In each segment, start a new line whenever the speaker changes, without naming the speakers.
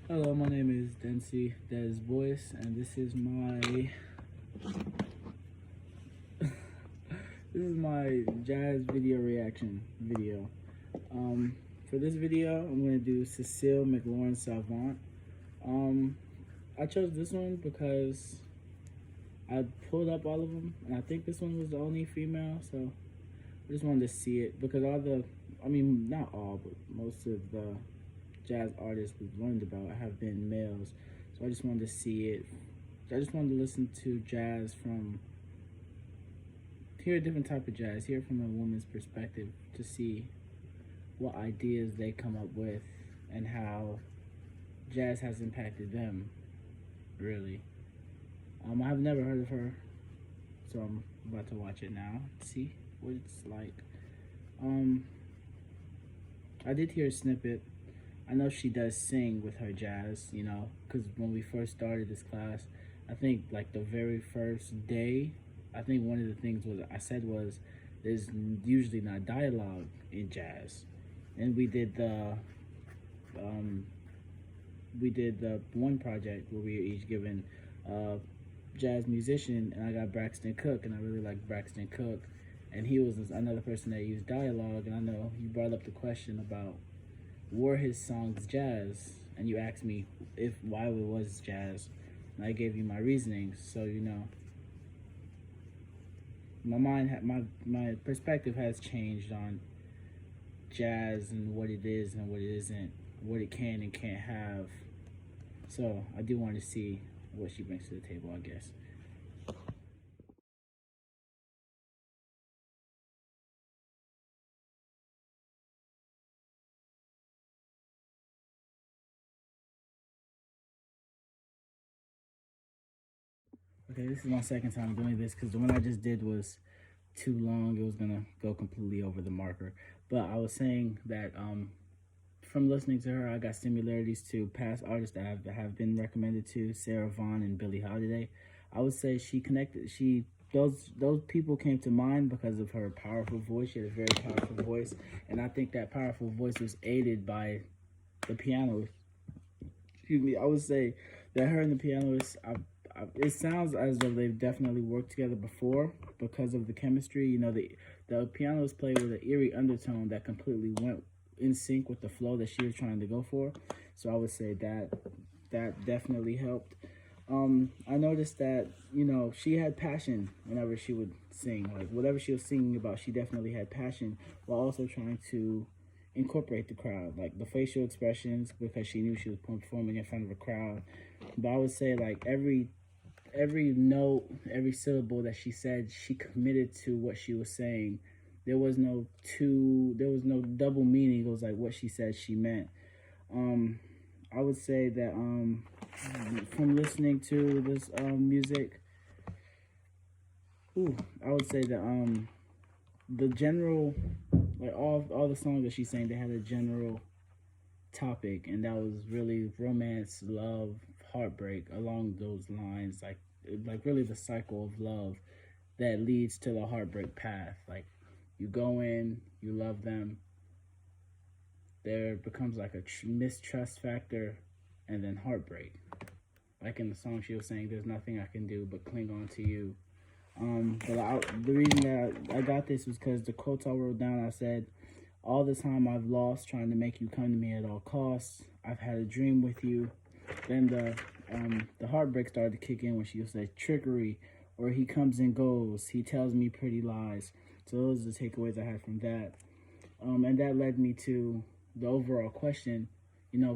Hello, my name is Dency Des Voice, and this is my jazz video reaction video. For this video, I'm gonna do Cécile McLorin Salvant. I chose this one because I pulled up all of them, and I think this one was the only female, so I just wanted to see it because not all, but most of the jazz artists we've learned about have been males. So I just wanted to see it. I just wanted to listen to jazz hear a different type of jazz, hear from a woman's perspective to see what ideas they come up with and how jazz has impacted them, really. I've never heard of her, so I'm about to watch it now, see what it's like. I did hear a snippet. I know she does sing with her jazz, because when we first started this class, I think like the very first day, I think one of the things I said was there's usually not dialogue in jazz. And we did the one project where we were each given a jazz musician, and I got Braxton Cook, and I really liked Braxton Cook, and he was another person that used dialogue. And I know you brought up the question about were his songs jazz, and you asked me why it was jazz, and I gave you my reasoning. So my perspective has changed on jazz and what it is and what it isn't, what it can and can't have. So I do want to see what she brings to the table, I guess. Okay, this is my second time doing this because the one I just did was too long. It was gonna go completely over the marker. But I was saying that from listening to her, I got similarities to past artists that have been recommended to, Sarah Vaughan and Billie Holiday. I would say those people came to mind because of her powerful voice. She had a very powerful voice, and I think that powerful voice was aided by the piano. Excuse me. I would say that her and the pianist, it sounds as though they've definitely worked together before because of the chemistry. The pianist played with an eerie undertone that completely went in sync with the flow that she was trying to go for. So I would say that definitely helped. I noticed that, she had passion whenever she would sing. Like, whatever she was singing about, she definitely had passion while also trying to incorporate the crowd, like the facial expressions, because she knew she was performing in front of a crowd. But I would say, like, every note, every syllable that she said, she committed to what she was saying. There was no double meaning. It was like what she said she meant. I would say that from listening to this music, I would say that the general, like all the songs that she sang, they had a general topic, and that was really romance, love, heartbreak, along those lines, like really the cycle of love that leads to the heartbreak path. Like, you go in, you love them, there becomes like a mistrust factor, and then heartbreak. Like in the song she was saying, there's nothing I can do but cling on to you. The reason that I got this was because the quotes I wrote down, I said, all the time I've lost trying to make you come to me at all costs. I've had a dream with you. Then the heartbreak started to kick in when she said trickery, or he comes and goes. He tells me pretty lies. So those are the takeaways I had from that. And that led me to the overall question.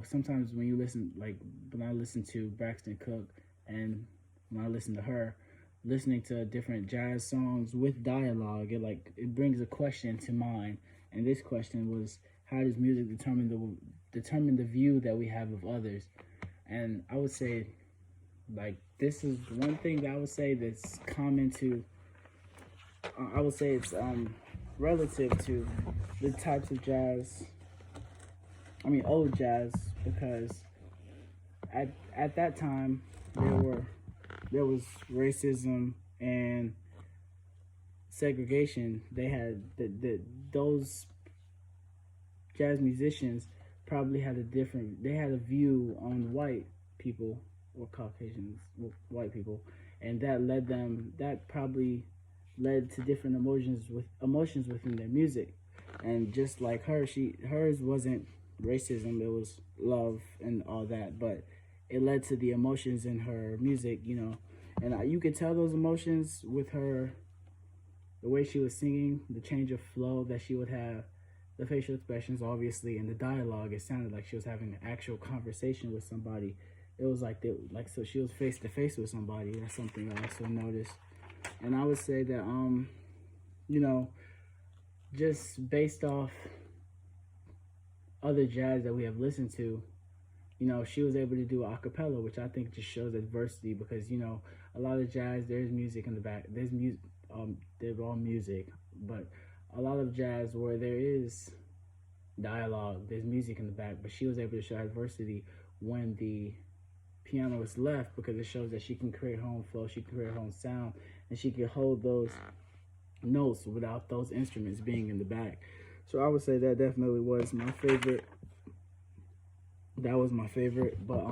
Sometimes when you listen, like when I listen to Braxton Cook and when I listen to her, listening to different jazz songs with dialogue, it brings a question to mind. And this question was, how does music determine the view that we have of others? And I would say, like, this is one thing that I would say that's common to, I would say it's relative to the types of jazz, old jazz, because at that time there was racism and segregation. They had those jazz musicians probably had a different, they had a view on white people or Caucasians, white people, and that probably led to different emotions within their music. And just like hers wasn't racism, it was love and all that, but it led to the emotions in her music, and you could tell those emotions with her, the way she was singing, the change of flow that she would have, the facial expressions, obviously, and the dialogue. It sounded like she was having an actual conversation with somebody. It was like so she was face to face with somebody. That's something I also noticed. And I would say that you know, just based off other jazz that we have listened to, she was able to do a cappella, which I think just shows adversity because, a lot of jazz, there's music in the back. There's music, they're all music, but a lot of jazz where there is dialogue, there's music in the back, but she was able to show adversity when the piano was left because it shows that she can create her own flow, she can create her own sound, and she can hold those notes without those instruments being in the back. So I would say that definitely was my favorite. That was my favorite. But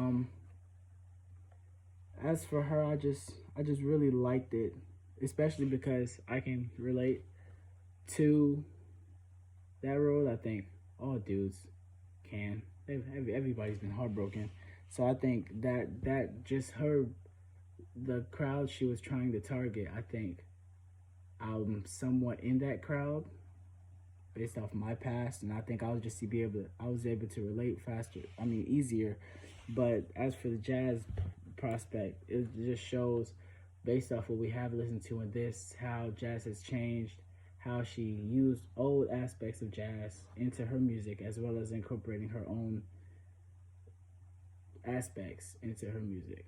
as for her, I just really liked it, especially because I can relate to that road. I think all dudes can. Everybody's been heartbroken. So I think that just her, the crowd she was trying to target, I think I'm somewhat in that crowd based off my past, and I think I was able to relate faster. I mean, easier. But as for the jazz prospect, it just shows based off what we have listened to in this, how jazz has changed, how she used old aspects of jazz into her music, as well as incorporating her own aspects into her music.